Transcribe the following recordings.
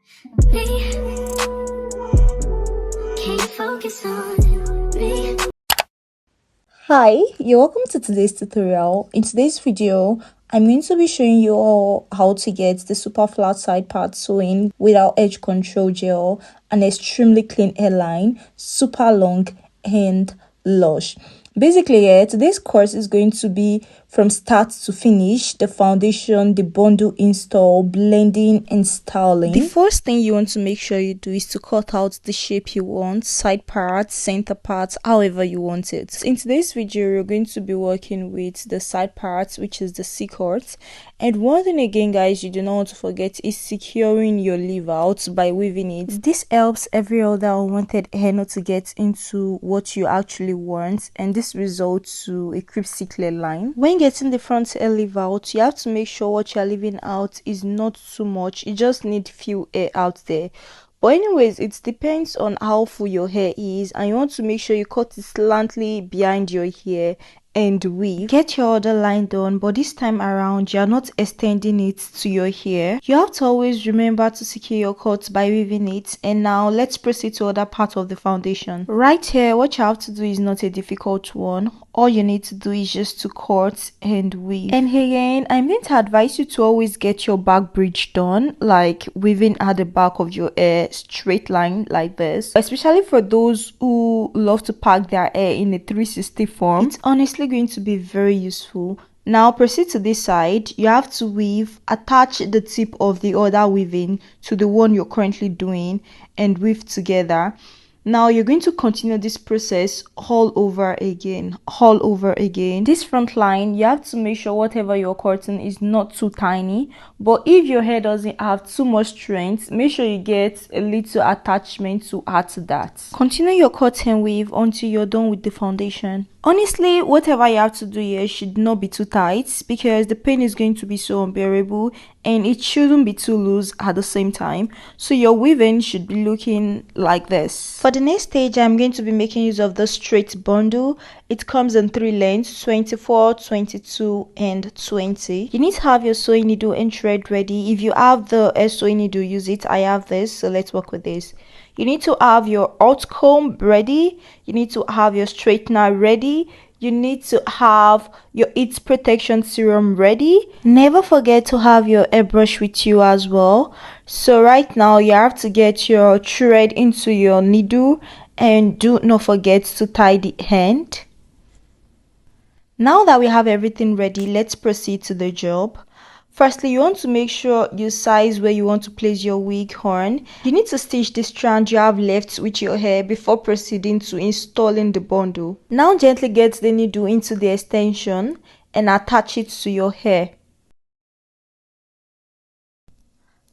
Me, can't focus on me. Hi, you're welcome to today's tutorial. In today's video, I'm going to be showing you all how to get the super flat side part sewing without edge control gel, an extremely clean hairline, super long and lush. Basically, today's course is going to be from start to finish, the foundation, the bundle install, blending and styling. The first thing you want to make sure you do is to cut out the shape you want, side parts, center parts, however you want it. In today's video, you're going to be working with the side parts, which is the C-cut. And one thing again, guys, you do not want to forget is securing your leave out by weaving it. This helps every other unwanted hair not to get into what you actually want, and this results to a cryptic line. When getting the front hair leave out, you have to make sure what you're leaving out is not too much. You just need few hair out there. But anyways, it depends on how full your hair is, and you want to make sure you cut it slantly behind your hair and weave. Get your other line done, but this time around you are not extending it to your hair. You have to always remember to secure your cut by weaving it. And now let's proceed to other part of the foundation. Right here, what you have to do is not a difficult one. All you need to do is just to cut and weave. And again, I'm going to advise you to always get your back bridge done, like weaving at the back of your hair, straight line like this. Especially for those who love to pack their hair in a 360 form, it's honestly going to be very useful. Now proceed to this side. You have to weave, attach the tip of the other weaving to the one you're currently doing and weave together. Now you're going to continue this process all over again. This front line, you have to make sure whatever you're cutting is not too tiny, but if your hair doesn't have too much strength, make sure you get a little attachment to add to that. Continue your cut and weave until you're done with the foundation. Honestly, whatever you have to do here should not be too tight, because the pain is going to be so unbearable, and it shouldn't be too loose at the same time. So your weaving should be looking like this. For the next stage, I'm going to be making use of the straight bundle. It comes in 3 lengths, 24, 22 and 20. You need to have your sewing needle and thread ready. If you have the sewing needle, use it. I have this, so let's work with this. You need to have your hot comb ready. You need to have your straightener ready. You need to have your heat protection serum ready. Never forget to have your airbrush with you as well. So right now you have to get your thread into your needle, and do not forget to tie the end. Now that we have everything ready, let's proceed to the job. Firstly, you want to make sure you size where you want to place your wig horn. You need to stitch the strand you have left with your hair before proceeding to installing the bundle. Now gently get the needle into the extension and attach it to your hair.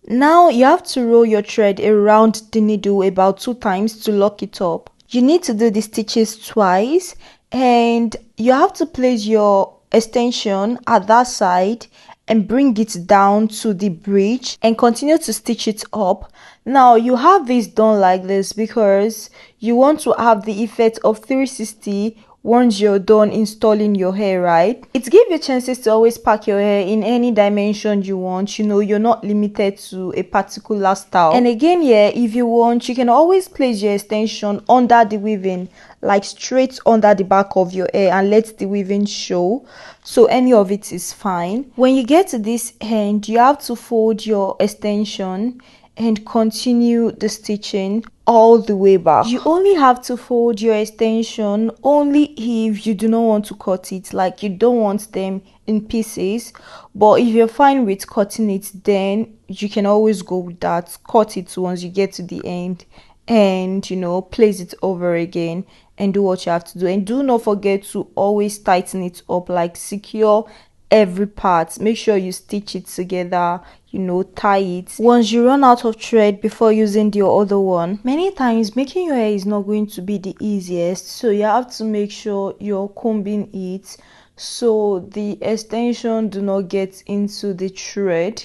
Now you have to roll your thread around the needle about 2 times to lock it up. You need to do the stitches twice, and you have to place your extension at that side and bring it down to the bridge and continue to stitch it up. Now you have this done like this because you want to have the effect of 360 once you're done installing your hair, right? It gives you chances to always pack your hair in any dimension you want. You know, you're not limited to a particular style. And again, yeah, if you want, you can always place your extension under the weaving, like straight under the back of your hair, and let the weaving show, so any of it is fine. When you get to this end, you have to fold your extension and continue the stitching all the way back. You only have to fold your extension only if you do not want to cut it, like you don't want them in pieces. But if you're fine with cutting it, then you can always go with that. Cut it once you get to the end, and you know, place it over again and do what you have to do. And do not forget to always tighten it up, like secure every part. Make sure you stitch it together, you know, tie it once you run out of thread before using the other one. Many times making your hair is not going to be the easiest, so you have to make sure you're combing it so the extension do not get into the thread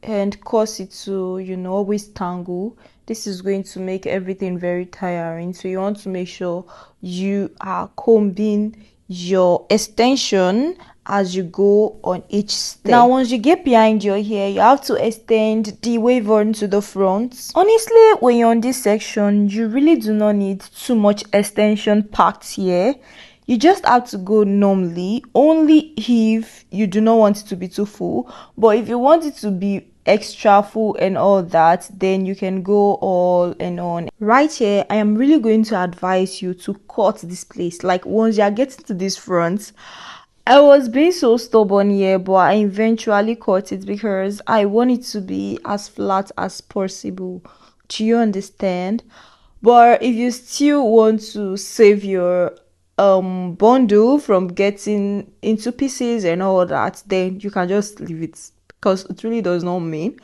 and cause it to, you know, always tangle. This is going to make everything very tiring, so you want to make sure you are combing your extension as you go on each step. Now once you get behind your hair, you have to extend the wave on to the front. Honestly, when you're on this section, you really do not need too much extension packed here. You just have to go normally, only if you do not want it to be too full. But if you want it to be extra full and all that, then you can go all and on. Right here, I am really going to advise you to cut this place. Like once you are getting to this front, I was being so stubborn here, but I eventually cut it because I want it to be as flat as possible. Do you understand? But if you still want to save your bundle from getting into pieces and all that, then you can just leave it because it really does not mean.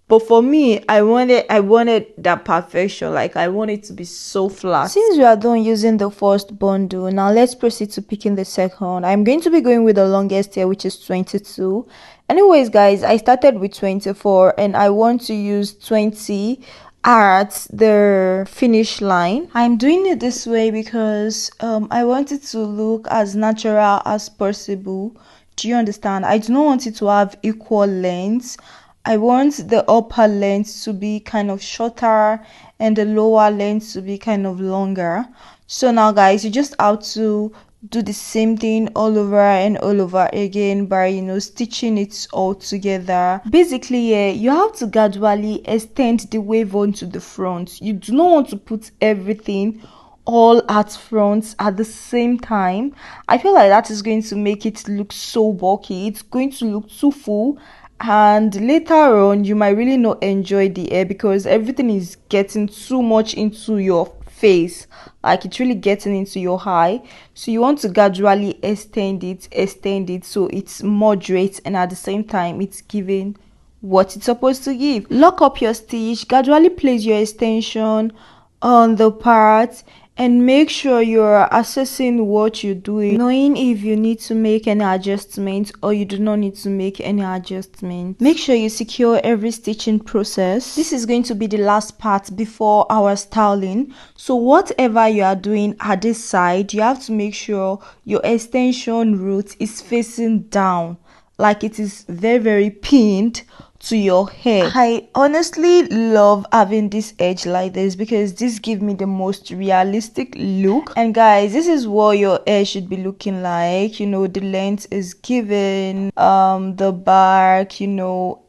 But for me, I wanted that perfection. Like I want it to be so flat. Since we are done using the first bundle, now let's proceed to picking the second. I'm going to be going with the longest here, which is 22. Anyways guys, I started with 24 and I want to use 20 at the finish line. I'm doing it this way because I want it to look as natural as possible. Do you understand? I do not want it to have equal lengths. I want the upper length to be kind of shorter and the lower length to be kind of longer. So now guys, you just have to do the same thing all over and all over again by stitching it all together. Basically, yeah, you have to gradually extend the wave onto the front. You do not want to put everything all at front at the same time. I feel like that is going to make it look so bulky. It's going to look too full, and later on you might really not enjoy the hair because everything is getting too much into your face. Like it's really getting into your eye. So you want to gradually extend it so it's moderate and at the same time it's giving what it's supposed to give. Lock up your stitch, gradually place your extension on the part, and make sure you're assessing what you're doing, knowing if you need to make any adjustments or you do not need to make any adjustments. Make sure you secure every stitching process. This is going to be the last part before our styling. So whatever you are doing at this side, you have to make sure your extension root is facing down, like it is very pinned to your hair. I honestly love having this edge like this because this gives me the most realistic look. And guys, this is what your hair should be looking like. The length is given, the bark,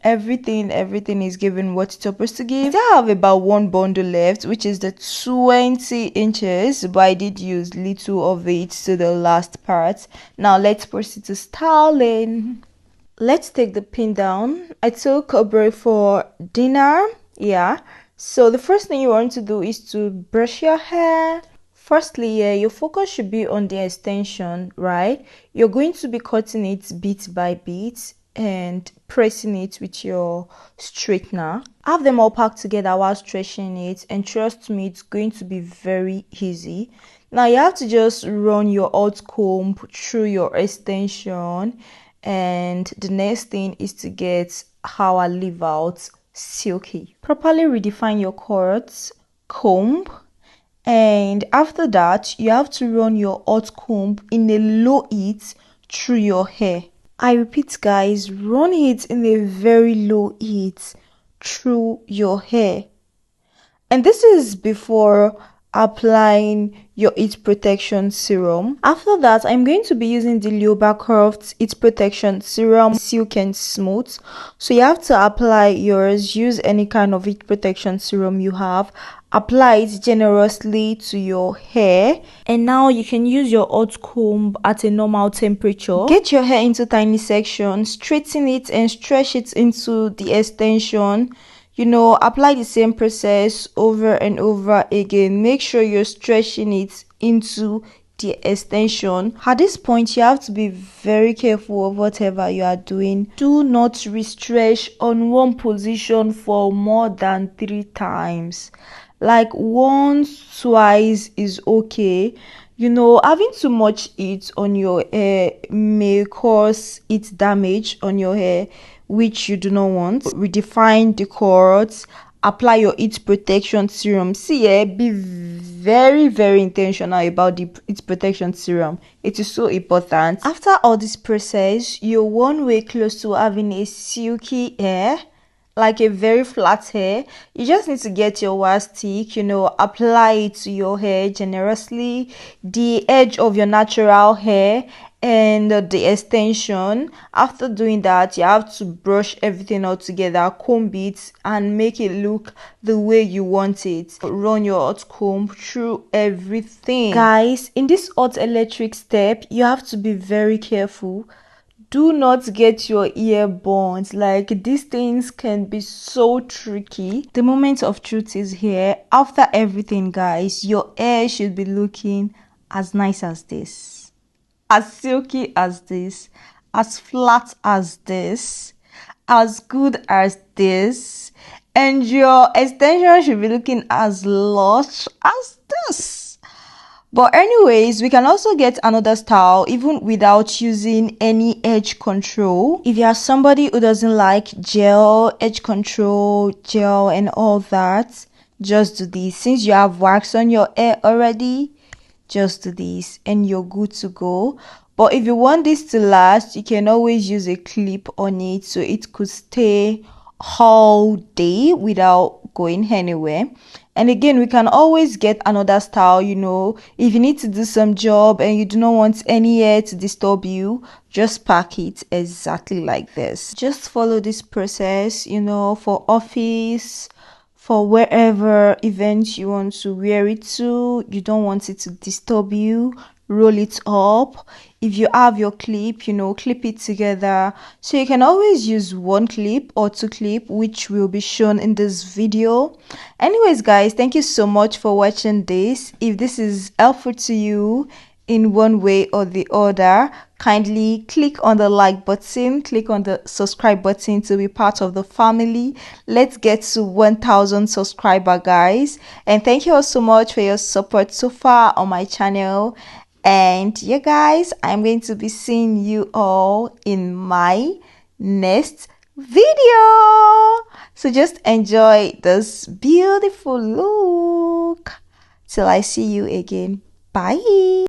everything is given what it's supposed to give. I have about one bundle left, which is the 20 inches, but I did use little of it to the last part. Now let's proceed to styling. Let's take the pin down. I took a braid for dinner. Yeah, so the first thing you want to do is to brush your hair. Firstly, yeah, your focus should be on the extension, right? You're going to be cutting it bit by bit and pressing it with your straightener. Have them all packed together while stretching it, and trust me, it's going to be very easy. Now you have to just run your hot comb through your extension, and the next thing is to get our leave out silky. Properly redefine your cords, comb, and after that you have to run your hot comb in a low heat through your hair. I repeat guys, run it in a very low heat through your hair. And this is before applying your heat protection serum. After that, I'm going to be using the Lioba Croft heat protection serum, silk and smooth. So you have to apply yours. Use any kind of heat protection serum you have. Apply it generously to your hair, and now you can use your hot comb at a normal temperature. Get your hair into tiny sections, straighten it and stretch it into the extension. Apply the same process over and over again. Make sure you're stretching it into the extension. At this point, you have to be very careful of whatever you are doing. Do not restretch on one position for more than 3 times. Like once, twice is okay. Having too much heat on your hair may cause heat damage on your hair, which you do not want. Redefine the cords, apply your heat protection serum. See, be very, very intentional about its protection serum. It is so important. After all this process, you're one way close to having a silky hair, like a very flat hair. You just need to get your wax stick, apply it to your hair generously, the edge of your natural hair and the extension. After doing that, you have to brush everything all together, comb it and make it look the way you want it. Run your hot comb through everything. Guys, in this hot electric step, you have to be very careful. Do not get your ear burnt. Like, these things can be so tricky. The moment of truth is here. After everything, guys, your hair should be looking as nice as this, as silky as this, as flat as this, as good as this, and your extension should be looking as lush as this. But anyways, we can also get another style even without using any edge control. If you are somebody who doesn't like gel, edge control, gel and all that, just do this. Since you have wax on your hair already, just do this and you're good to go. But if you want this to last, you can always use a clip on it so it could stay all day without going anywhere. And again, we can always get another style, if you need to do some job and you do not want any hair to disturb you, just pack it exactly like this. Just follow this process, for office, for wherever event you want to wear it to. You don't want it to disturb you. Roll it up. If you have your clip, clip it together. So you can always use one clip or two clip, which will be shown in this video. Anyways, guys, thank you so much for watching this. If this is helpful to you in one way or the other, kindly click on the like button, click on the subscribe button to be part of the family. Let's get to 1,000 subscribers, guys. And thank you all so much for your support so far on my channel. And yeah, guys, I'm going to be seeing you all in my next video. So just enjoy this beautiful look till I see you again. Bye.